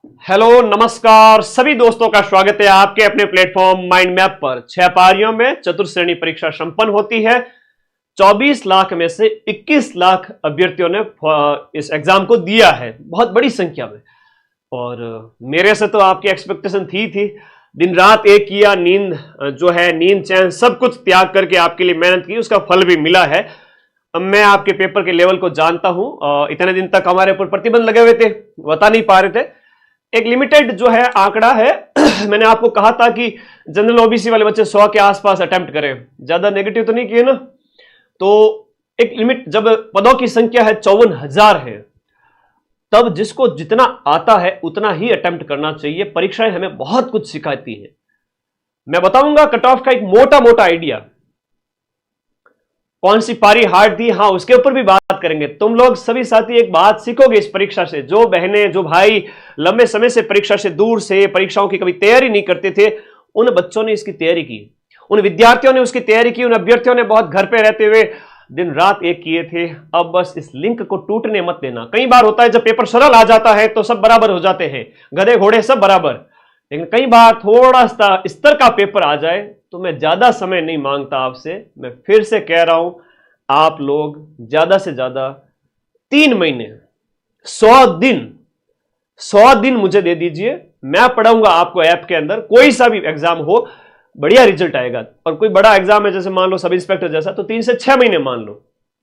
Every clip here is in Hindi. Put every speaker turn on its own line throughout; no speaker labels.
हेलो नमस्कार सभी दोस्तों का स्वागत है आपके अपने प्लेटफॉर्म माइंड मैप पर। 6 पारियों में चतुर्श्रेणी परीक्षा संपन्न होती है। 24 लाख में से 21 लाख अभ्यर्थियों ने इस एग्जाम को दिया है, बहुत बड़ी संख्या में। और मेरे से तो आपकी एक्सपेक्टेशन थी। दिन रात एक किया, नींद जो है, नींद चैन सब कुछ त्याग करके आपके लिए मेहनत की, उसका फल भी मिला है। अब मैं आपके पेपर के लेवल को जानता हूं। इतने दिन तक हमारे ऊपर प्रतिबंध लगे हुए थे, बता नहीं पा रहे थे। एक लिमिटेड जो है आंकड़ा है मैंने आपको कहा था कि जनरल ओबीसी वाले बच्चे 100 के आसपास अटेम्प्ट करें, ज्यादा नेगेटिव तो नहीं किए ना। तो एक लिमिट, जब पदों की संख्या है 54,000 है, तब जिसको जितना आता है उतना ही अटेम्प्ट करना चाहिए। परीक्षाएं हमें बहुत कुछ सिखाती है। मैं बताऊंगा कट ऑफ का एक मोटा मोटा आइडिया, कौन सी पारी हार्ड थी, हाँ उसके ऊपर भी बात करेंगे। तुम लोग सभी साथी एक बात सीखोगे इस परीक्षा से। जो बहनें, जो भाई लंबे समय से परीक्षा से दूर से, परीक्षाओं की कभी तैयारी नहीं करते थे, उन बच्चों ने इसकी तैयारी की, उन विद्यार्थियों ने उसकी तैयारी की, उन अभ्यर्थियों ने बहुत घर पे रहते हुए दिन रात एक किए थे। अब बस इस लिंक को टूटने मत देना। कई बार होता है जब पेपर सरल आ जाता है तो सब बराबर हो जाते हैं, गधे घोड़े सब बराबर, लेकिन कई बार थोड़ा सा स्तर का पेपर आ जाए तो मैं ज्यादा समय नहीं मांगता आपसे। मैं फिर से कह रहा हूं, आप लोग ज्यादा से ज्यादा 3 महीने, 100 दिन मुझे दे दीजिए। मैं पढ़ाऊंगा आपको ऐप के अंदर। कोई सा भी एग्जाम हो, बढ़िया रिजल्ट आएगा। और कोई बड़ा एग्जाम है, जैसे मान लो सब इंस्पेक्टर जैसा, तो 3 से 6 महीने मान लो,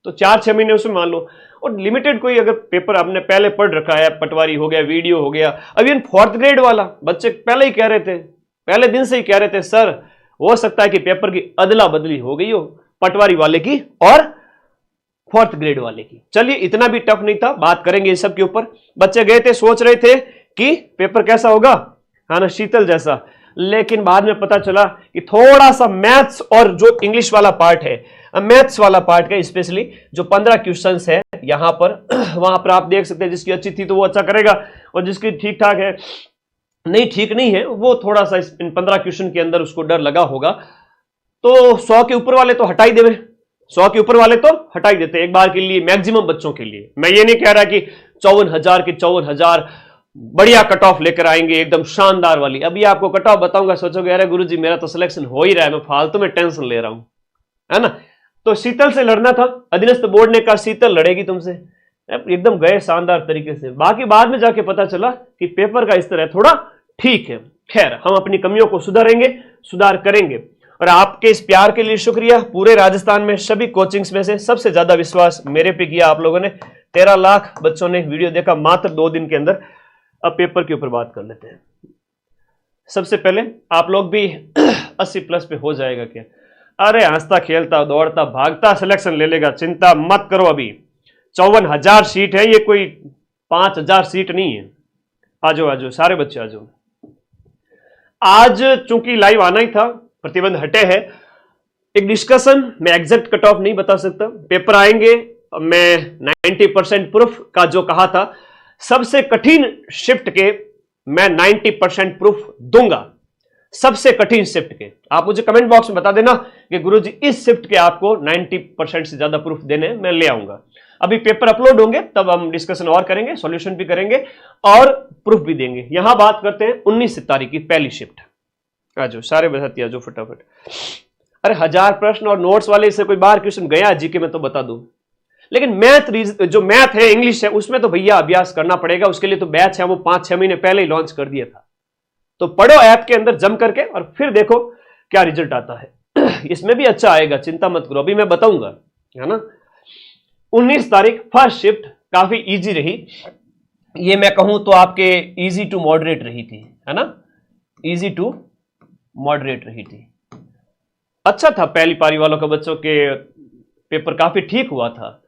तो 4-6 महीने उसमें मान लो। और लिमिटेड कोई अगर पेपर आपने पहले पढ़ रखा है, पटवारी हो गया, वीडियो हो गया, अभी 4th ग्रेड वाला बच्चे पहले ही कह रहे थे, पहले दिन से ही कह रहे थे, सर हो सकता है कि पेपर की अदला बदली हो गई हो, पटवारी वाले की और 4th ग्रेड वाले की। चलिए, इतना भी टफ नहीं था, बात करेंगे इस सब के ऊपर। बच्चे गए थे, सोच रहे थे कि पेपर कैसा होगा, हाँ ना, शीतल जैसा। लेकिन बाद में पता चला कि थोड़ा सा मैथ्स और जो इंग्लिश वाला पार्ट है, मैथ्स वाला पार्ट का स्पेशली जो 15 क्वेश्चंस है यहां पर, वहां पर आप देख सकते हैं, जिसकी अच्छी थी तो वो अच्छा करेगा, और जिसकी ठीक ठाक है, नहीं ठीक नहीं है, वो थोड़ा सा इन 15 क्वेश्चन के अंदर उसको डर लगा होगा। तो 100 के ऊपर वाले तो हटा ही देवे, 100 के ऊपर वाले तो हटा ही देते एक बार के लिए, मैक्सिमम बच्चों के लिए। मैं ये नहीं कह रहा कि 54,000 के 54,000 बढ़िया कट ऑफ लेकर आएंगे, एकदम शानदार वाली। अभी आपको कट ऑफ बताऊंगा, सोचोगे अरे गुरुजी मेरा तो सिलेक्शन हो ही रहा है, मैं फालतू में टेंशन ले रहा हूं, है ना। तो शीतल से लड़ना था, अधीनस्थ बोर्ड ने कहा शीतल लड़ेगी तुमसे, एकदम गए शानदार तरीके से। बाकी बाद में जाके पता चला कि पेपर का स्तर है थोड़ा ठीक है। खैर, हम अपनी कमियों को सुधारेंगे, सुधार करेंगे। और आपके इस प्यार के लिए शुक्रिया। पूरे राजस्थान में सभी कोचिंग्स में से सबसे ज्यादा विश्वास मेरे पे किया आप लोगों ने। 13 लाख बच्चों ने वीडियो देखा मात्र 2 दिन के अंदर। अब पेपर के ऊपर बात कर लेते हैं। सबसे पहले आप लोग भी 80 प्लस पे हो जाएगा क्या? अरे हंसता खेलता दौड़ता भागता सिलेक्शन ले लेगा, चिंता मत करो। अभी 54,000 सीट है, ये कोई 5,000 सीट नहीं है। आजो आजो सारे बच्चे आजो। आज चूंकि लाइव आना ही था, प्रतिबंध हटे हैं, एक डिस्कशन, मैं एग्जैक्ट कट ऑफ नहीं बता सकता। पेपर आएंगे, मैं 90% प्रूफ का जो कहा था, सबसे कठिन शिफ्ट के मैं 90% प्रूफ दूंगा, सबसे कठिन शिफ्ट के। आप मुझे कमेंट बॉक्स में बता देना कि गुरुजी इस शिफ्ट के आपको 90% से ज्यादा प्रूफ देने, मैं ले आऊंगा। अभी पेपर अपलोड होंगे तब हम डिस्कशन और करेंगे, सॉल्यूशन भी करेंगे और प्रूफ भी देंगे। यहां बात करते हैं 19 तारीख की पहली शिफ्ट। आजो सारे बता जो फटाफट। अरे 1000 प्रश्न और नोट्स वाले से कोई बाहर क्वेश्चन गया जीके में तो बता दूं, लेकिन जो मैथ है, इंग्लिश है, उसमें तो भैया अभ्यास करना पड़ेगा। उसके लिए तो बैच है, वो 5-6 महीने पहले ही लॉन्च कर दिया था। तो पढ़ो ऐप के अंदर जम करके और फिर देखो क्या रिजल्ट आता है। इसमें भी अच्छा आएगा, चिंता मत करो, अभी मैं बताऊंगा, है ना। 19 तारीख फर्स्ट शिफ्ट काफी इजी रही। ये मैं कहूं तो आपके इजी टू मॉडरेट रही थी, है ना, इजी टू मॉडरेट रही थी। अच्छा था, पहली पारी वालों के बच्चों के पेपर काफी ठीक हुआ था।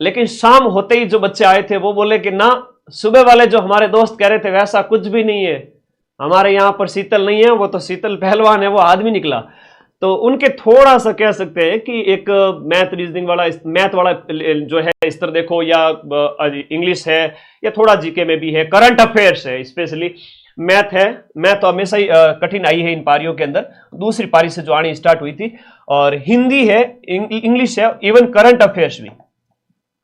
लेकिन शाम होते ही जो बच्चे आए थे वो बोले कि ना, सुबह वाले जो हमारे दोस्त कह रहे थे वैसा कुछ भी नहीं है, हमारे यहां पर शीतल नहीं है, वो तो शीतल पहलवान है, वो आदमी निकला। तो उनके थोड़ा सा कह सकते हैं कि एक मैथ रीजनिंग वाला, मैथ वाला जो है स्तर देखो, या इंग्लिश है, या थोड़ा जीके में भी है, करंट अफेयर्स है, स्पेशली मैथ है। मैथ तो हमेशा ही कठिन आई है इन पारियों के अंदर, दूसरी पारी से जो आनी स्टार्ट हुई थी। और हिंदी है, इंग्लिश है, इवन करंट अफेयर्स भी।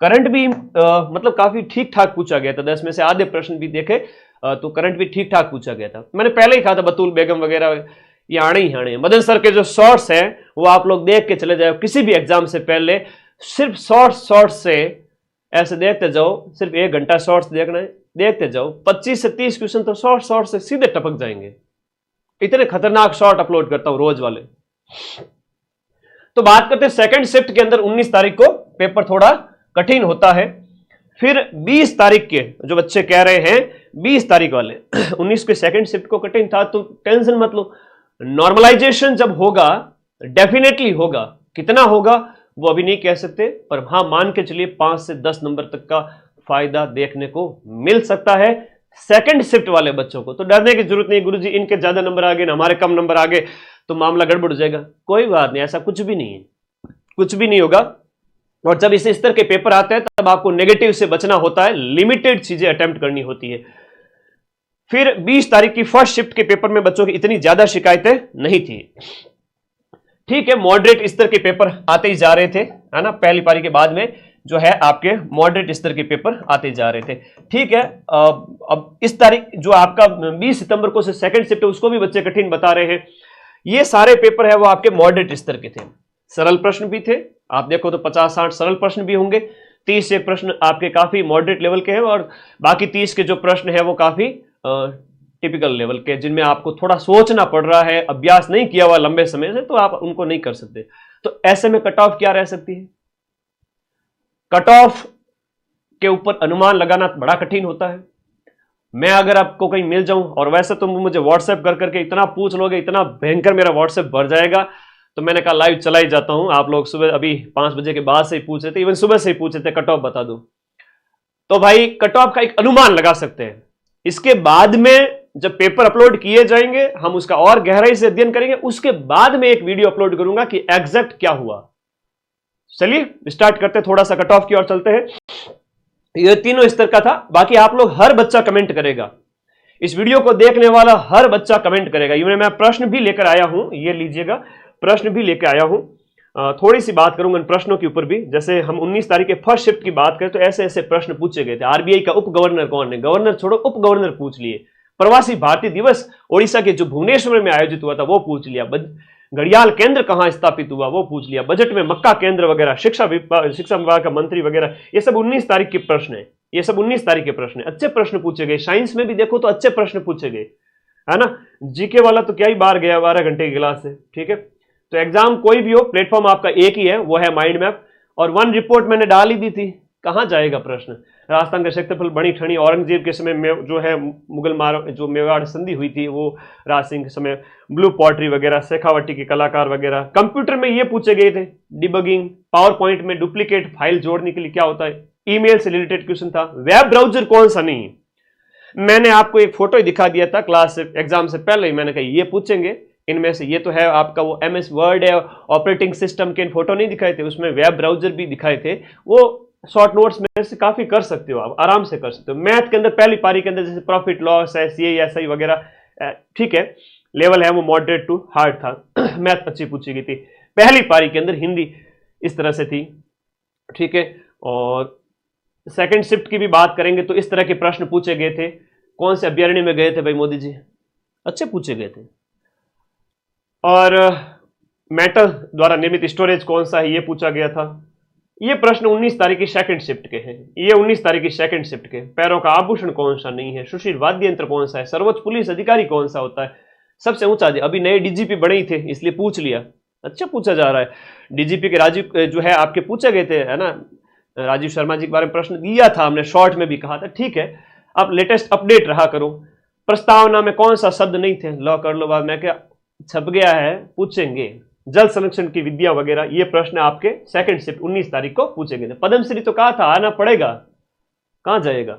करंट भी मतलब काफी ठीक ठाक पूछा गया था, 10 में से आधे प्रश्न भी देखे तो करंट भी ठीक ठाक पूछा गया था। मैंने पहले ही कहा था बतूल बेगम वगैरह ये आने ही आने। मदन सर के जो शॉर्ट्स हैं वो आप लोग देख के चले जाओ, किसी भी एग्जाम से पहले सिर्फ शॉर्ट्स से ऐसे देखते जाओ, सिर्फ 1 घंटा शॉर्ट्स देखना है, देखते जाओ, 25 से 30 क्वेश्चन तो शॉर्ट से सीधे टपक जाएंगे। इतने खतरनाक शॉर्ट अपलोड करता हूं रोज वाले। तो बात करते हैं सेकंड शिफ्ट के अंदर 19 तारीख को पेपर थोड़ा कठिन होता है। फिर 20 तारीख के जो बच्चे कह रहे हैं 20 तारीख वाले 19 के सेकंड शिफ्ट को कठिन था, तो टेंशन मत लो, नॉर्मलाइजेशन जब होगा डेफिनेटली होगा, कितना होगा वो अभी नहीं कह सकते, पर हां मान के चलिए 5 से 10 नंबर तक का फायदा देखने को मिल सकता है सेकंड शिफ्ट वाले बच्चों को। तो डरने की जरूरत नहीं, गुरुजी इनके ज्यादा नंबर आ गए ना हमारे कम नंबर आ गए तो मामला गड़बड़ हो जाएगा। कोई बात नहीं, ऐसा कुछ भी नहीं है, कुछ भी नहीं होगा। और जब इस स्तर के पेपर आते हैं तब आपको नेगेटिव से बचना होता है, लिमिटेड चीजें अटेम्प्ट करनी होती है। फिर 20 तारीख की फर्स्ट शिफ्ट के पेपर में बच्चों की इतनी ज्यादा शिकायतें नहीं थी, ठीक है, मॉडरेट स्तर के पेपर आते ही जा रहे थे, है ना, पहली पारी के बाद में जो है आपके मॉडरेट स्तर के पेपर आते जा रहे थे, ठीक है। अब इस तारीख जो आपका 20 सितंबर को से सेकंड शिफ्ट उसको भी बच्चे कठिन बता रहे हैं। ये सारे पेपर है वो आपके मॉडरेट स्तर के थे, सरल प्रश्न भी थे, आप देखो तो 50-60 सरल प्रश्न भी होंगे, 30 एक प्रश्न आपके काफी मॉडरेट लेवल के हैं और बाकी 30 के जो प्रश्न है वो काफी टिपिकल लेवल के, जिनमें आपको थोड़ा सोचना पड़ रहा है, अभ्यास नहीं किया हुआ लंबे समय से, तो आप उनको नहीं कर सकते। तो ऐसे में कट ऑफ क्या रह सकती है? कट ऑफ के ऊपर अनुमान लगाना बड़ा कठिन होता है। मैं अगर आपको कहीं मिल जाऊं, और वैसे तो मुझे व्हाट्सएप कर करके इतना पूछ लोगे, इतना भयंकर मेरा व्हाट्सएप भर जाएगा, तो मैंने कहा लाइव चला ही जाता हूं। आप लोग सुबह अभी 5 बजे के बाद से ही पूछ रहे थे, इवन सुबह से ही पूछ रहे थे कट ऑफ बता दो, तो भाई कट ऑफ का एक अनुमान लगा सकते हैं। इसके बाद में जब पेपर अपलोड किए जाएंगे हम उसका और गहराई से अध्ययन करेंगे, उसके बाद में एक वीडियो अपलोड करूंगा कि एग्जैक्ट क्या हुआ। चलिए स्टार्ट करते हैं, थोड़ा सा कट ऑफ की ओर चलते हैं। ये तीनों स्तर का था, बाकी आप लोग हर बच्चा कमेंट करेगा, इस वीडियो को देखने वाला हर बच्चा कमेंट करेगा। इवन मैं प्रश्न भी लेकर आया हूं, ये लीजिएगा, प्रश्न भी लेकर आया हूं, थोड़ी सी बात करूंगा इन प्रश्नों के ऊपर भी। जैसे हम 19 तारीख के फर्स्ट शिफ्ट की बात करें तो ऐसे ऐसे प्रश्न पूछे गए थे। आरबीआई का उप गवर्नर कौन है? गवर्नर छोड़ो, उप गवर्नर पूछ लिए। प्रवासी भारतीय दिवस ओडिशा के जो भुवनेश्वर में आयोजित हुआ था वो पूछ लिया। घड़ियाल केंद्र कहां स्थापित हुआ वो पूछ लिया। बजट में मक्का केंद्र वगैरह, शिक्षा विभाग का मंत्री वगैरह, ये सब 19 तारीख के प्रश्न है, ये सब 19 तारीख के प्रश्न है। अच्छे प्रश्न पूछे गए, साइंस में भी देखो तो अच्छे प्रश्न पूछे गए, है ना। जीके वाला तो क्या ही बाहर गया 12 घंटे की क्लास से, ठीक है। तो एग्जाम कोई भी हो, प्लेटफॉर्म आपका एक ही है, वो है माइंड मैप। और 1 रिपोर्ट मैंने डाल ही दी थी, कहां जाएगा प्रश्न। राजस्थान का क्षेत्रफल, बड़ी ठनी, औरंगजेब के समय में जो है मुगल जो मेवाड़ संधि हुई थी वो राज सिंह के समय, ब्लू पॉटरी वगैरह, शेखावटी के कलाकार वगैरह। कंप्यूटर में ये पूछे गए थे, डिबगिंग, पावर पॉइंट में डुप्लीकेट फाइल जोड़ने के लिए क्या होता है, ईमेल से रिलेटेड क्वेश्चन था। वेब ब्राउजर कौन सा नहीं, मैंने आपको एक फोटो ही दिखा दिया था क्लास एग्जाम से पहले ही, मैंने कहा ये पूछेंगे इनमें से। ये तो है आपका वो MS वर्ड है, ऑपरेटिंग सिस्टम के फोटो नहीं दिखाए थे, उसमें वेब ब्राउजर भी दिखाए थे, वो शॉर्ट नोट्स में से काफी कर सकते हो, आप आराम से कर सकते हो। मैथ के अंदर पहली पारी के अंदर जैसे प्रॉफिट लॉस है, CASI वगैरह, ठीक है, लेवल है वो मॉडरेट टू हार्ड था। मैथ अच्छी पूछी गई थी पहली पारी के अंदर, हिंदी इस तरह से थी, ठीक है। और सेकंड शिफ्ट की भी बात करेंगे तो इस तरह के प्रश्न पूछे गए थे। कौन से अभ्यारण्य में गए थे भाई मोदी जी, अच्छे पूछे गए थे। और मेटल द्वारा निर्मित स्टोरेज कौन सा है, ये पूछा गया था। ये प्रश्न 19 तारीख की सेकंड शिफ्ट के हैं, ये 19 तारीख की सेकंड शिफ्ट के। पैरों का आभूषण कौन सा नहीं है, सुशील वाद्य यंत्र कौन सा है, सर्वोच्च पुलिस अधिकारी कौन सा होता है, सबसे ऊंचा, अभी नए DGP बने ही थे इसलिए पूछ लिया, अच्छा पूछा जा रहा है। DGP के राजीव जो है आपके पूछे गए थे, है ना, राजीव शर्मा जी के बारे में प्रश्न दिया था हमने, शॉर्ट में भी कहा था, ठीक है। अब लेटेस्ट अपडेट रहा करो। प्रस्तावना में कौन सा शब्द नहीं थे, लो कर लो बाद, मैं क्या छप गया है, पूछेंगे। जल संरक्षण की विद्या वगैरह, ये प्रश्न आपके सेकंड शिफ्ट 19 तारीख को पूछे गए थे। पद्मश्री तो कहा था आना पड़ेगा, कहां जाएगा,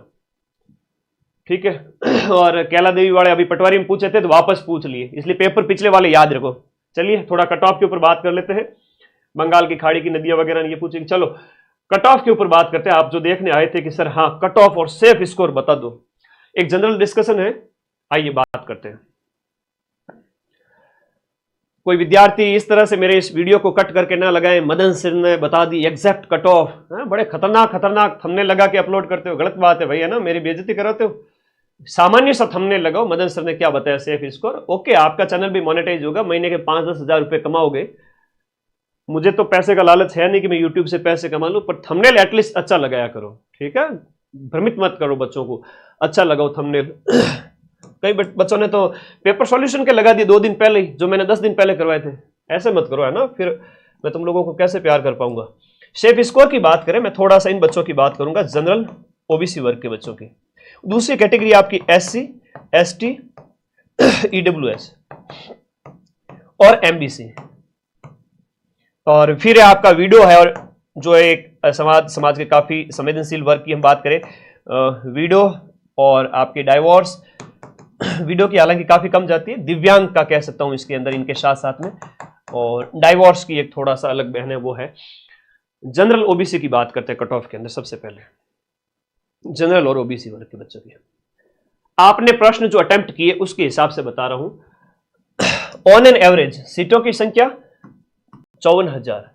ठीक है। और कैला देवी वाले अभी पटवारी में पूछे थे तो वापस पूछ लिए, इसलिए पेपर पिछले वाले याद रखो। चलिए थोड़ा कट ऑफ के ऊपर बात कर लेते हैं। बंगाल की खाड़ी की नदियां वगैरह ये पूछेंगे। चलो कट ऑफ के ऊपर बात करते हैं। आप जो देखने आए थे कि सर हाँ कट ऑफ और सेफ स्कोर बता दो, एक जनरल डिस्कशन है, आइए बात करते हैं। कोई विद्यार्थी इस तरह से मेरे इस वीडियो को कट करके ना लगाए, मदन सर ने बता दी एग्जैक्ट कट ऑफ, बड़े खतरनाक थंबनेल लगा के अपलोड करते हो, गलत बात है भाई, है ना, मेरी बेइज्जती कराते हो। सामान्य सा थंबनेल लगाओ, मदन सर ने क्या बताया सेफ स्कोर, ओके, आपका चैनल भी मोनेटाइज होगा, महीने के 5-10 हजार रुपए कमाओगे। मुझे तो पैसे का लालच है नहीं कि मैं यूट्यूब से पैसे कमा लूं, पर थंबनेल एटलीस्ट अच्छा लगाया करो, ठीक है, भ्रमित मत करो बच्चों को, अच्छा लगाओ थंबनेल। कई बच्चों ने तो पेपर सॉल्यूशन के लगा दिए 2 दिन पहले ही, जो मैंने 10 दिन पहले करवाए थे। ऐसे मत करो, है ना, फिर मैं तुम लोगों को कैसे प्यार कर पाऊंगा। सेफ स्कोर की बात करें, मैं थोड़ा सा इन बच्चों की बात करूंगा, जनरल ओबीसी वर्ग के बच्चों की। दूसरी कैटेगरी आपकी एससी, एसटी, ईडब्ल्यूएस और एमबीसी। और फिर आपका वीडियो है, और जो एक समाज के काफी संवेदनशील वर्ग की हम बात करें, वीडियो और आपके डाइवोर्स, वीडियो की हालांकि काफी कम जाती है, दिव्यांग का कह सकता हूं इसके अंदर, इनके साथ साथ में, और डाइवोर्स की एक थोड़ा सा अलग बहन है, वो है। जनरल ओबीसी की बात करते हैं कट ऑफ के अंदर। सबसे पहले जनरल और ओबीसी वर्ग के बच्चों की आपने प्रश्न जो अटेम्प्ट किए उसके हिसाब से बता रहा हूं। ऑन एन एवरेज सीटों की संख्या 54,000,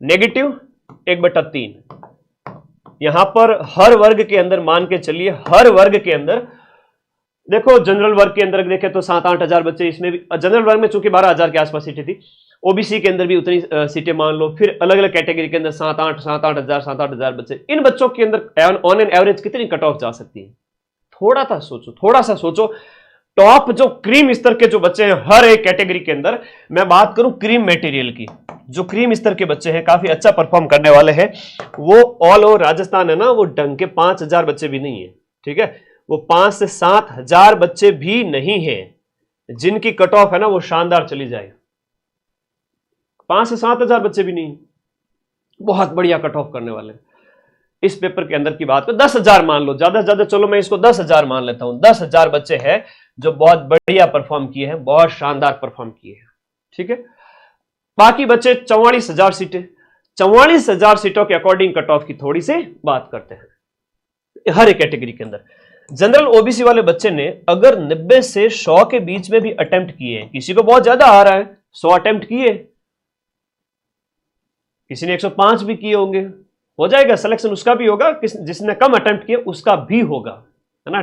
नेगेटिव 1/3। यहां पर हर वर्ग के अंदर मान के चलिए, हर वर्ग के अंदर देखो, जनरल वर्ग के अंदर देखें तो 7-8 हजार बच्चे, इसमें भी जनरल वर्ग में चूंकि 12,000 के आसपास सीटें थी, ओबीसी के अंदर भी उतनी सीटें मान लो, फिर अलग अलग कैटेगरी के अंदर 7-8 हजार बच्चे। इन बच्चों के अंदर ऑन एन एवरेज कितनी कट ऑफ जा सकती है? थोड़ा सा सोचो। टॉप जो क्रीम स्तर के जो बच्चे हैं हर एक कैटेगरी के अंदर, मैं बात करूं क्रीम मटेरियल की, जो क्रीम स्तर के बच्चे हैं, काफी अच्छा परफॉर्म करने वाले हैं, वो ऑल ओवर राजस्थान है ना, वो ढंग के 5,000 बच्चे भी नहीं है, ठीक है, वो 5 से 7 हजार बच्चे भी नहीं है जिनकी कट ऑफ है ना वो शानदार चली जाए। 5 से 7 हजार बच्चे भी नहीं, बहुत बढ़िया कट ऑफ करने वाले। इस पेपर के अंदर की बात को 10,000 मान लो, ज्यादा से ज्यादा, चलो मैं इसको 10,000 मान लेता हूं। 10,000 बच्चे हैं जो बहुत बढ़िया परफॉर्म किए हैं, बहुत शानदार परफॉर्म किए हैं, ठीक है। बाकी बच्चे 44,000 सीटें, 44,000 सीटों के अकॉर्डिंग कट ऑफ की थोड़ी सी बात करते हैं हर एक कैटेगरी के अंदर। जनरल ओबीसी वाले बच्चे ने अगर 90 से 100 के बीच में भी अटेम्प्ट किए, किसी को बहुत ज्यादा आ रहा है, 100 अटेम्प्ट किए, किसी ने 105 भी किए होंगे, हो जाएगा सिलेक्शन, उसका भी होगा, जिसने कम अटेम्प्ट किए उसका भी होगा, है ना।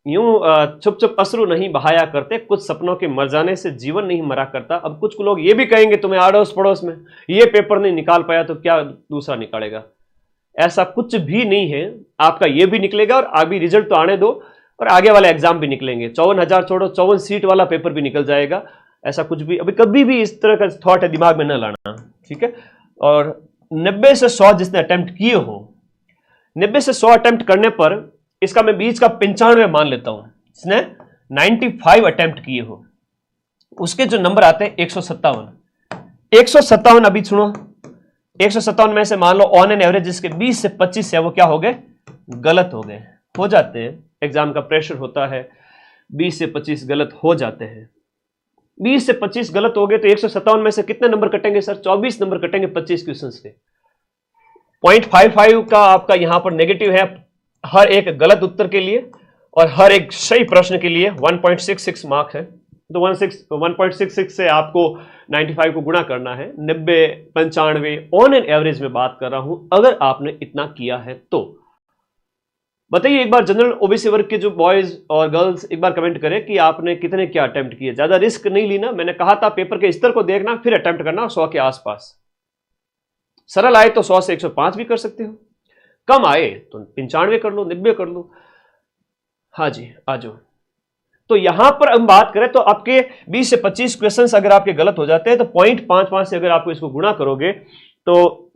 यूं चुप चुप अश्रु नहीं बहाया करते, कुछ सपनों के मर जाने से जीवन नहीं मरा करता। अब कुछ लोग ये भी कहेंगे तुम्हें आड़ोस पड़ोस में ये पेपर नहीं निकाल पाया तो क्या दूसरा निकालेगा, ऐसा कुछ भी नहीं है, आपका ये भी निकलेगा, और अभी रिजल्ट तो आने दो, और आगे वाले एग्जाम भी निकलेंगे। 54,000 छोड़ो, 54 सीट वाला पेपर भी निकल जाएगा, ऐसा कुछ भी अभी कभी भी इस तरह का थॉट है दिमाग में न लाना, ठीक है। और 90 से 100 जिसने अटेम्प्ट किए हो, 90 से 100 अटेम्प्ट करने पर इसका मैं बीच का 95 मान लेता हूं, इसने 95 अटेम्प्ट किए हो, उसके जो नंबर आते हैं 157। अभी सुनो, 157 में से मान लो ऑन एन एवरेज जिसके 20 से 25 है वो क्या हो गए, गलत हो गए, हो जाते हैं, एग्जाम का प्रेशर होता है, 20 से 25 गलत हो जाते हैं। 20 से 25 गलत हो गए तो 157 में से कितने नंबर कटेंगे सर? 24 नंबर कटेंगे 25 क्वेश्चंस के। 0.55 का आपका यहां पर नेगेटिव है हर एक गलत उत्तर के लिए, और हर एक सही प्रश्न के लिए 1.66 मार्क है। तो 1.66 से आपको 95 को गुणा करना है, 90, 95 ऑन एन एवरेज में बात कर रहा हूं, अगर आपने इतना किया है तो। बताइए एक बार जनरल ओबीसी वर्ग के जो बॉयज और गर्ल्स एक बार कमेंट करें कि आपने कितने क्या अटेम्प्ट किए। ज्यादा रिस्क नहीं लेना, मैंने कहा था पेपर के स्तर को देखना फिर अटेम्प्ट करना, 100 के आसपास। सरल आए तो 100 से 105 भी कर सकते हो, कम आए तो 95 कर लो, 90 कर लो। हाँ जी आ जाओ। तो यहां पर हम बात करें तो आपके 20 से 25 क्वेश्चंस अगर आपके गलत हो जाते हैं तो 0.55 से अगर आपको इसको गुणा करोगे तो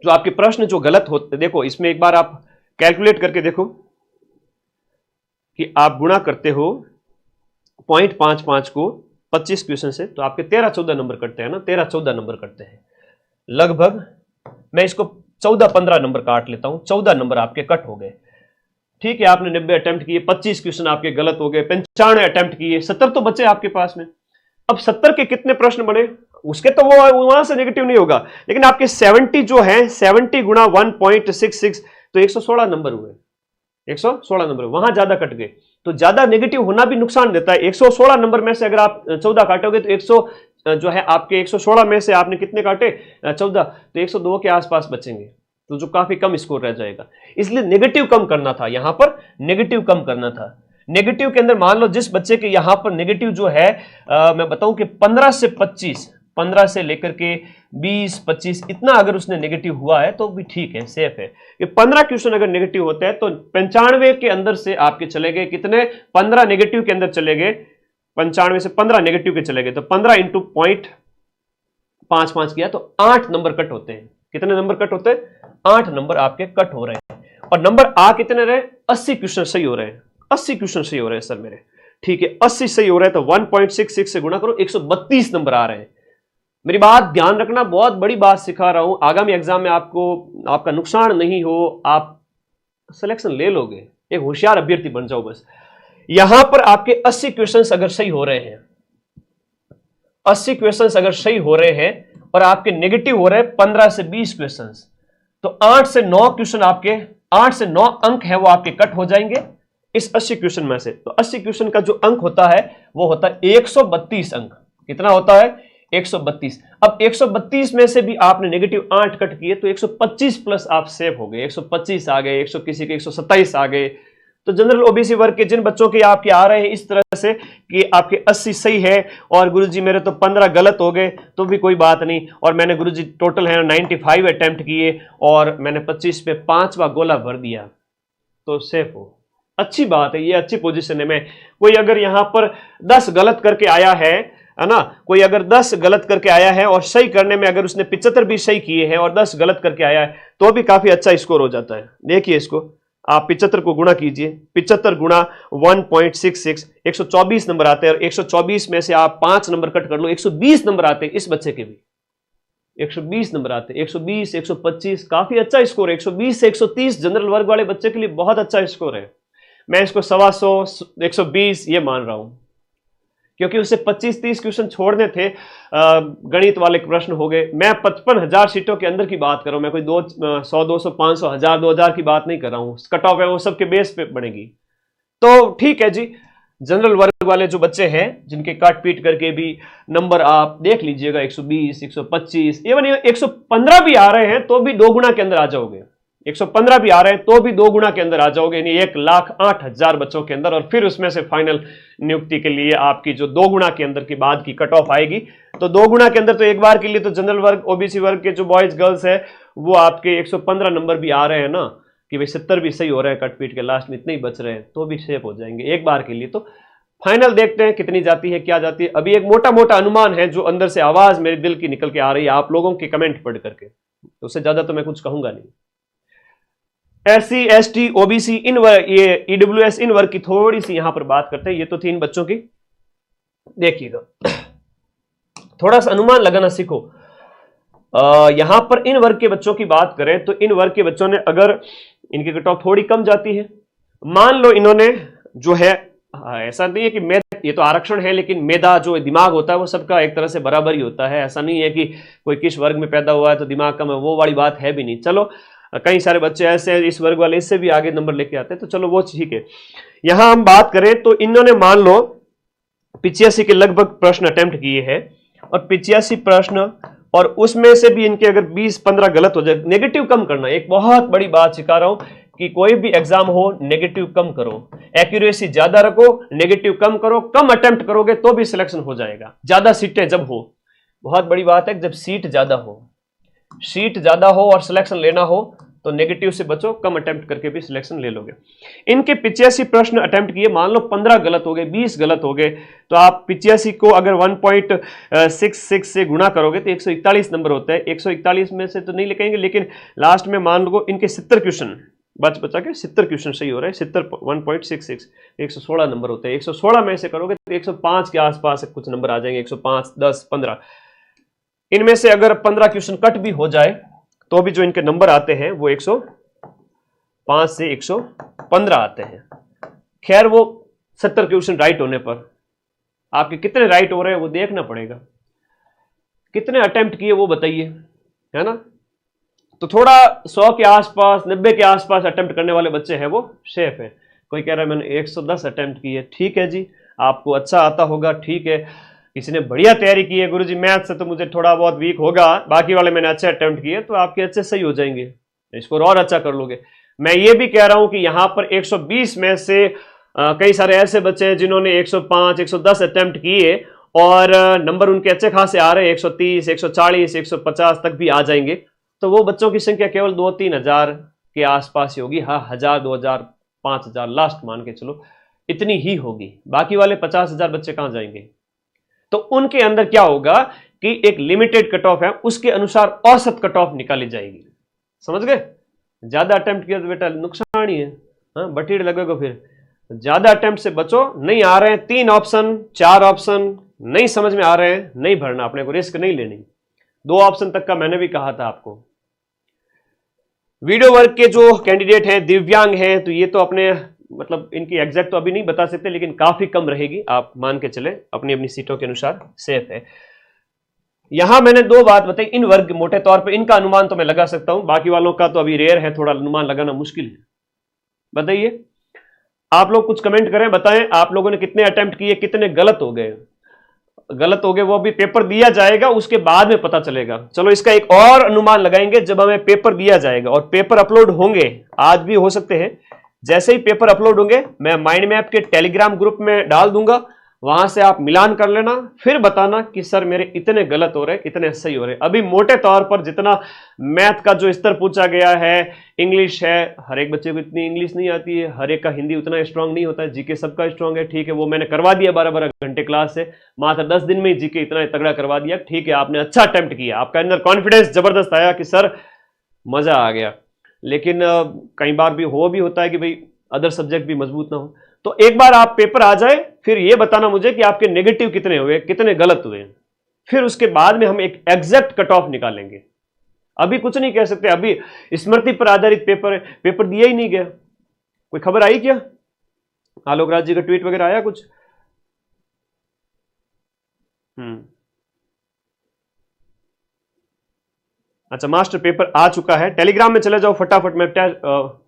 जो आपके प्रश्न जो गलत होते, देखो इसमें एक बार आप कैलकुलेट करके देखो कि आप गुणा करते हो 0.55 को 25 क्वेश्चन से तो आपके 13-14 नंबर कटते हैं ना, 13-14 नंबर कटते हैं लगभग। मैं इसको 14-15 नंबर काट लेता हूं, 14 नंबर आपके कट हो गए। ठीक है, आपने 90 अटेम्प्ट किए, 25 क्वेश्चन आपके गलत हो गए, 95 अटेम्प्ट किए, 70 तो बचे आपके पास में। अब 70 के कितने प्रश्न बने, उसके तो वो वहां से नेगेटिव नहीं होगा, लेकिन आपके 70 जो है 70 गुणा 1.66 तो 116 नंबर हुए। 116 नंबर, वहां ज्यादा कट गए। तो ज्यादा नेगेटिव होना भी नुकसान देता है। 116 नंबर में से अगर आप 14 काटोगे तो 100 जो है आपके 116 में से आपने कितने काटे 14, तो 102 के आसपास बचेंगे, तो जो काफी कम स्कोर रह जाएगा। इसलिए नेगेटिव कम करना था, यहां पर नेगेटिव कम करना था। नेगेटिव के अंदर मान लो जिस बच्चे के यहां पर नेगेटिव जो है मैं बताऊं कि 15 से 25, 15 से लेकर के 20, 25 इतना अगर उसने नेगेटिव हुआ है तो भी ठीक है, सेफ है। ये 15 क्वेश्चन अगर नेगेटिव होते हैं तो 95 के अंदर से आपके चले गए कितने, 15 नेगेटिव के अंदर चले गए, 95 से 15 नेगेटिव के चले गए, तो 15 इंटू 0.55 किया तो 8 नंबर कट होते हैं। कितने नंबर कट होते हैं? 8 नंबर आपके कट हो रहे हैं। और नंबर आ कितने रहे? 80 क्वेश्चन सही हो रहे हैं। 80 क्वेश्चन सही हो रहे हैं सर मेरे, ठीक है, 80 सही हो रहे हैं तो 1.66 से गुणा करो, 132 नंबर आ रहे हैं। मेरी बात ध्यान रखना, बहुत बड़ी बात सिखा रहा हूं, आगामी एग्जाम में आपको आपका नुकसान नहीं हो, आप सिलेक्शन ले लोगे, एक होशियार अभ्यर्थी बन जाओ बस। यहां पर आपके 80 क्वेश्चंस अगर सही हो रहे हैं, 80 क्वेश्चंस अगर सही हो रहे हैं और आपके नेगेटिव हो रहे हैं 15 से 20 क्वेश्चंस, तो 8 से 9 क्वेश्चन आपके, 8 से 9 अंक है वो आपके कट हो जाएंगे इस 80 क्वेश्चन में से। तो 80 क्वेश्चन का जो अंक होता है वो होता है 132 अंक। कितना होता है? 132। अब 132 में से भी आपने नेगेटिव 8 कट किए तो 125 प्लस आप सेव हो गए, 125 आ गए, 100 किसी के 127 आ गए। तो जनरल ओबीसी वर्ग के जिन बच्चों के आपके आ रहे हैं इस तरह से कि आपके 80 सही है और गुरुजी मेरे तो 15 गलत हो गए, तो भी कोई बात नहीं, और मैंने गुरुजी टोटल है 95 अटेम्प्ट किए और मैंने 25 पे 5वां गोला भर दिया, तो सेफ हो। अच्छी बात है, ये अच्छी पोजीशन है। में कोई अगर यहां पर 10 गलत करके आया है ना, कोई अगर 10 गलत करके आया है और सही करने में अगर उसने 75 भी सही किए हैं और 10 गलत करके आया है तो भी काफी अच्छा स्कोर हो जाता है। देखिए इसको आप 75 को गुणा कीजिए, 75 गुणा 1.66, 124 नंबर आते हैं, और 124 में से आप 5 नंबर कट कर लो, 120 नंबर आते हैं इस बच्चे के भी, 120 नंबर आते हैं, 120, 125, काफी अच्छा स्कोर है। 120 से 130 जनरल वर्ग वाले बच्चे के लिए बहुत अच्छा स्कोर है। मैं इसको 125, 120 ये मान रहा हूं, क्योंकि उसे 25-30 क्वेश्चन छोड़ने थे, गणित वाले प्रश्न हो गए। मैं 55,000 सीटों के अंदर की बात कर रहा हूं, मैं कोई 100, 200, 500, 1000, 2000 की बात नहीं कर रहा हूं। कट ऑफ है वो सबके बेस पे बनेगी, तो ठीक है जी। जनरल वर्ग वाले जो बच्चे हैं जिनके काट पीट करके भी नंबर आप देख लीजिएगा, 120, 125, इवन 115 भी आ रहे हैं तो भी 2 गुना के अंदर आ जाओगे, 115 भी आ रहे हैं तो भी 2 गुना के अंदर आ जाओगे, यानी 1,08,000 बच्चों के अंदर। और फिर उसमें से फाइनल नियुक्ति के लिए आपकी जो 2 गुना के अंदर की बाद की कट ऑफ आएगी, तो 2 गुना के अंदर तो एक बार के लिए तो जनरल वर्ग ओबीसी वर्ग के जो बॉयज गर्ल्स है वो आपके 115 नंबर भी आ रहे हैं ना, कि भाई 70 भी सही हो रहे हैं, कट पीट के लास्ट में इतने ही बच रहे हैं, तो भी सेफ हो जाएंगे एक बार के लिए। तो फाइनल देखते हैं कितनी जाती है, क्या जाती है। अभी एक मोटा मोटा अनुमान है जो अंदर से आवाज मेरे दिल की निकल के आ रही है आप लोगों के कमेंट पढ़ करके, तो उससे ज्यादा तो मैं कुछ कहूंगा नहीं। SC, ST, OBC इन वर्ग, ये EWS इन वर्ग की थोड़ी सी यहां पर बात करते हैं। ये तो थी इन बच्चों की, देखिएगा थोड़ा सा अनुमान लगाना सीखो। यहां पर इन वर्ग के बच्चों की बात करें तो इन वर्ग के बच्चों ने अगर इनकी कट ऑफ थोड़ी कम जाती है, मान लो इन्होंने जो है, ऐसा नहीं है कि ये तो आरक्षण है, लेकिन मेधा जो दिमाग होता है वो सबका एक तरह से बराबर ही होता है। ऐसा नहीं है कि कोई किस वर्ग में पैदा हुआ है तो दिमाग कम है, वो वाली बात है भी नहीं। चलो कई सारे बच्चे ऐसे हैं इस वर्ग वाले इससे भी आगे नंबर लेके आते हैं, तो चलो वो ठीक है। यहां हम बात करें तो इन्होंने मान लो 85 के लगभग प्रश्न अटेम्प्ट किए हैं, और 85 प्रश्न, और उसमें से भी इनके अगर 20-15 गलत हो जाए, नेगेटिव कम करना। एक बहुत बड़ी बात सिखा रहा हूं कि कोई भी एग्जाम हो नेगेटिव कम करो, एक्यूरेसी ज्यादा रखो, नेगेटिव कम करो, कम अटेम्प्ट करोगे तो भी सिलेक्शन हो जाएगा। ज्यादा सीटें जब हो, बहुत बड़ी बात है, जब सीट ज्यादा हो, सीट ज्यादा हो और सिलेक्शन लेना हो तो नेगेटिव से बचो, कम अटेम्प्ट करके भी सिलेक्शन ले लोगे। इनके 85 प्रश्न अटेम्प्ट किए, मान लो 15 गलत हो गए, 20 गलत हो गए, तो आप 85 को अगर 1.66 से गुणा करोगे तो 141 नंबर होता है। 141 में से तो नहीं लिखेंगे, लेकिन लास्ट में मान लो इनके 70 क्वेश्चन बचा के 70 क्वेश्चन सही हो रहे हैं, 70 1.66 116 नंबर होते हैं। 116 में से करोगे तो 105 के आसपास कुछ नंबर आ जाएंगे, 105, 10, 15। इनमें से अगर 15 क्वेश्चन कट भी हो जाए तो भी जो इनके नंबर आते हैं वो 105 से 115 आते हैं। खैर वो 70 क्वेश्चन राइट होने पर आपके कितने राइट हो रहे हैं वो देखना पड़ेगा, कितने अटेम्प्ट किए वो बताइए, है ना। तो थोड़ा 100 के आसपास 90 के आसपास अटेम्प्ट करने वाले बच्चे हैं वो सेफ है। कोई कह रहा है मैंने 110 अटेम्प्ट किए, ठीक है जी, आपको अच्छा आता होगा, ठीक है। किसी ने बढ़िया तैयारी की है, गुरुजी मैथ से तो मुझे थोड़ा बहुत वीक होगा, बाकी वाले मैंने अच्छे अटेम्प्ट किए, तो आपके अच्छे सही हो जाएंगे, स्कोर और अच्छा कर लोगे। मैं ये भी कह रहा हूं कि यहां पर 120 में से कई सारे ऐसे बच्चे हैं जिन्होंने 105 110 अटेम्प्ट किए और नंबर उनके अच्छे खासे आ रहे हैं, 130 140 150 तक भी आ जाएंगे। तो वो बच्चों की संख्या केवल 2-3 हजार के आसपास ही होगी। हाँ, 1000 2000 5000 लास्ट मान के चलो, इतनी ही होगी। बाकी वाले 50,000 बच्चे कहां जाएंगे? तो उनके अंदर क्या होगा कि एक लिमिटेड कट ऑफ है, उसके अनुसार औसत कट ऑफ निकाली जाएगी। समझ गए? ज्यादा अटेम्प्ट किया तो बेटा नुकसान ही है, हाँ, बटीड़ लगेगा। फिर ज्यादा अटेम्प्ट से बचो। नहीं आ रहे हैं 3 ऑप्शन 4 ऑप्शन, नहीं समझ में आ रहे हैं, नहीं भरना, अपने को रिस्क नहीं लेनी। 2 ऑप्शन तक का मैंने भी कहा था आपको। वीडियो वर्क के जो कैंडिडेट हैं, दिव्यांग हैं, तो ये तो अपने मतलब इनकी एग्जैक्ट तो अभी नहीं बता सकते, लेकिन काफी कम रहेगी, आप मान के चले, अपनी अपनी सीटों के अनुसार सेफ है। यहां मैंने 2 बात बताई। इन वर्ग मोटे तौर पे इनका अनुमान तो मैं लगा सकता हूं, बाकी वालों का तो अभी रेयर है, थोड़ा अनुमान लगाना मुश्किल है। बताइए, आप लोग कुछ कमेंट करें, बताएं आप लोगों ने कितने अटेम्प्ट किए, कितने गलत हो गए। गलत हो गए वो अभी पेपर दिया जाएगा, उसके बाद में पता चलेगा। चलो इसका एक और अनुमान लगाएंगे जब हमें पेपर दिया जाएगा और पेपर अपलोड होंगे, आज भी हो सकते हैं। जैसे ही पेपर अपलोड होंगे मैं माइंड मैप के टेलीग्राम ग्रुप में डाल दूंगा, वहां से आप मिलान कर लेना, फिर बताना कि सर मेरे इतने गलत हो रहे, इतने सही हो रहे। अभी मोटे तौर पर जितना मैथ का जो स्तर पूछा गया है, इंग्लिश है, हर एक बच्चे को इतनी इंग्लिश नहीं आती है, हर एक का हिंदी उतना स्ट्रांग नहीं होता है, जीके सबका स्ट्रांग है, ठीक है, वो मैंने करवा दिया 12-12 घंटे क्लास से, मात्र 10 दिन में ही जीके इतना तगड़ा करवा दिया, ठीक है, आपने अच्छा अटेम्प्ट किया, आपका अंदर कॉन्फिडेंस जबरदस्त आया कि सर मजा आ गया। लेकिन कई बार भी होता है कि भाई अदर सब्जेक्ट भी मजबूत ना हो। तो एक बार आप पेपर आ जाए, फिर ये बताना मुझे कि आपके नेगेटिव कितने हुए, कितने गलत हुए, फिर उसके बाद में हम एक एग्जैक्ट कट ऑफ निकालेंगे। अभी कुछ नहीं कह सकते, अभी स्मृति पर आधारित पेपर दिया ही नहीं गया। कोई खबर आई क्या? आलोक राज जी का ट्वीट वगैरह आया कुछ? अच्छा, मास्टर पेपर आ चुका है, टेलीग्राम में चले जाओ फटाफट। मैं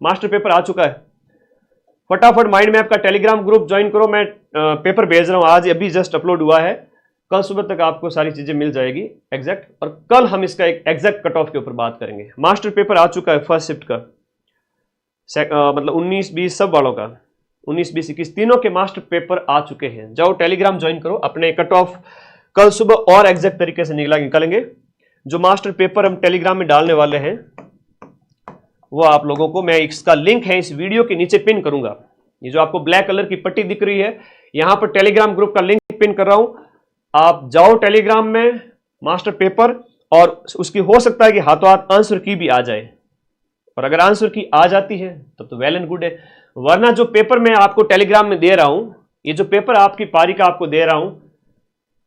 मास्टर पेपर आ चुका है, फटाफट माइंड मैप का टेलीग्राम ग्रुप ज्वाइन करो। मैं पेपर भेज रहा हूं, आज अभी जस्ट अपलोड हुआ है, कल सुबह तक आपको सारी चीजें मिल जाएगी एग्जैक्ट, और कल हम इसका एक एग्जैक्ट कट ऑफ के ऊपर बात करेंगे। मास्टर पेपर आ चुका है फर्स्ट शिफ्ट का, मतलब 19-20 सब वालों का, 19-20-21 तीनों के मास्टर पेपर आ चुके हैं। जाओ टेलीग्राम ज्वाइन करो, अपने कट ऑफ कल सुबह और एग्जैक्ट तरीके से निकालेंगे। जो मास्टर पेपर हम टेलीग्राम में डालने वाले हैं वो आप लोगों को मैं इसका लिंक है इस वीडियो के नीचे पिन करूंगा। ये जो आपको ब्लैक कलर की पट्टी दिख रही है, यहां पर टेलीग्राम ग्रुप का लिंक पिन कर रहा हूं। आप जाओ टेलीग्राम में, मास्टर पेपर, और उसकी हो सकता है कि हाथों हाथ आंसर की भी आ जाए, और अगर आंसर की आ जाती है तब तो वेल एंड गुड है। वरना जो पेपर मैं आपको टेलीग्राम में दे रहा हूं, ये जो पेपर आपकी पारी का आपको दे रहा हूं,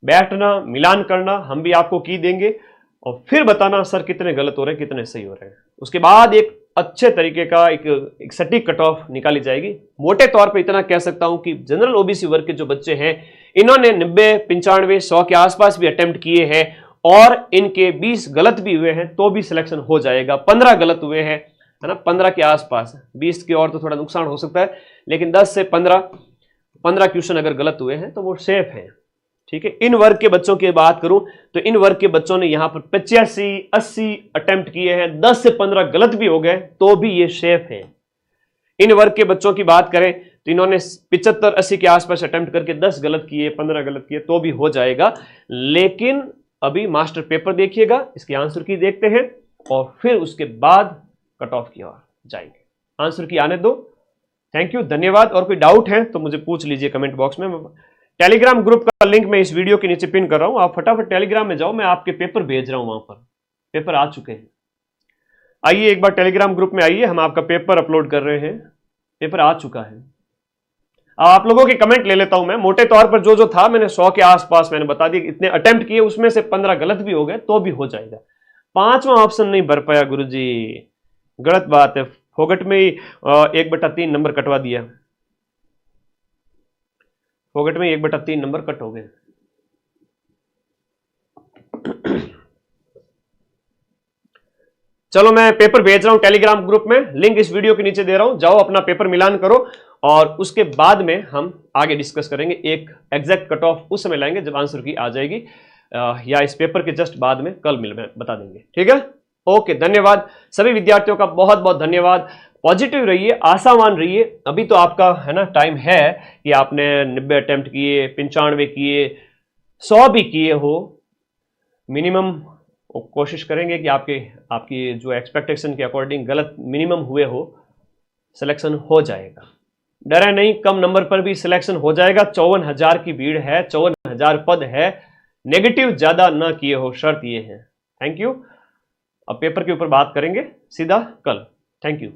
बैठना, मिलान करना, हम भी आपको की देंगे और फिर बताना सर कितने गलत हो रहे हैं, कितने सही हो रहे हैं। उसके बाद एक अच्छे तरीके का एक सटीक कट ऑफ निकाली जाएगी। मोटे तौर पे इतना कह सकता हूं कि जनरल ओबीसी वर्ग के जो बच्चे हैं, इन्होंने 90 95 100 के आसपास भी अटेम्प्ट किए हैं और इनके 20 गलत भी हुए हैं तो भी सिलेक्शन हो जाएगा। 15 गलत हुए हैं, है ना, 15 के आसपास, 20 की और तो थोड़ा नुकसान हो सकता है, लेकिन 10 से 15 क्वेश्चन अगर गलत हुए हैं तो वो सेफ है। ठीक है, इन वर्ग के बच्चों की बात करूं तो इन वर्ग के बच्चों ने यहां पर 85-80 अटेम्प्ट किए हैं, 10 से 15 गलत भी हो गए तो भी ये सेफ है। इन वर्ग के बच्चों की बात करें तो इन्होंने 75-80 के आसपास अटेम्प्ट करके 10 गलत किए, 15 गलत किए तो भी हो जाएगा। लेकिन अभी मास्टर पेपर देखिएगा, इसके आंसर की देखते हैं और फिर उसके बाद कट ऑफ की ओर जाएंगे। आंसर की आने दो। थैंक यू, धन्यवाद। और कोई डाउट है तो मुझे पूछ लीजिए कमेंट बॉक्स में। टेलीग्राम ग्रुप का लिंक मैं इस वीडियो के नीचे पिन कर रहा हूं, आप फटाफट टेलीग्राम में जाओ, मैं आपके पेपर भेज रहा हूं, वहां पर पेपर आ चुके हैं। आइए एक बार टेलीग्राम ग्रुप में आइए, हम आपका पेपर अपलोड कर रहे हैं, पेपर आ चुका है। आप लोगों के कमेंट ले लेता हूं मैं। मोटे तौर पर जो जो था मैंने 100 के आसपास मैंने बता दिया, इतने अटेम्प्ट किए, उसमें से 15 गलत भी हो गए तो भी हो जाएगा। 5वां ऑप्शन नहीं भर पाया गुरुजी, गलत बात है, फोगट में ही 1/3 नंबर कटवा दिया, फोगट में 1/3 नंबर कट हो गए। चलो मैं पेपर भेज रहा हूं टेलीग्राम ग्रुप में, लिंक इस वीडियो के नीचे दे रहा हूं, जाओ अपना पेपर मिलान करो और उसके बाद में हम आगे डिस्कस करेंगे। एक एग्जैक्ट कट ऑफ उस समय लाएंगे जब आंसर की आ जाएगी, या इस पेपर के जस्ट बाद में कल बता देंगे। ठीक है, ओके, धन्यवाद सभी विद्यार्थियों का, बहुत बहुत धन्यवाद। पॉजिटिव रहिए, आशावान रहिए। अभी तो आपका है ना टाइम है कि आपने 90 अटेम्प्ट किए, 95 किए, 100 भी किए हो, मिनिमम कोशिश करेंगे कि आपकी जो एक्सपेक्टेशन के अकॉर्डिंग गलत मिनिमम हुए हो, सिलेक्शन हो जाएगा। डरे नहीं, कम नंबर पर भी सिलेक्शन हो जाएगा। 54,000 की भीड़ है, 54,000 पद है, नेगेटिव ज्यादा ना किए हो, शर्त ये है। Thank you. अब पेपर के ऊपर बात करेंगे सीधा कल। Thank you.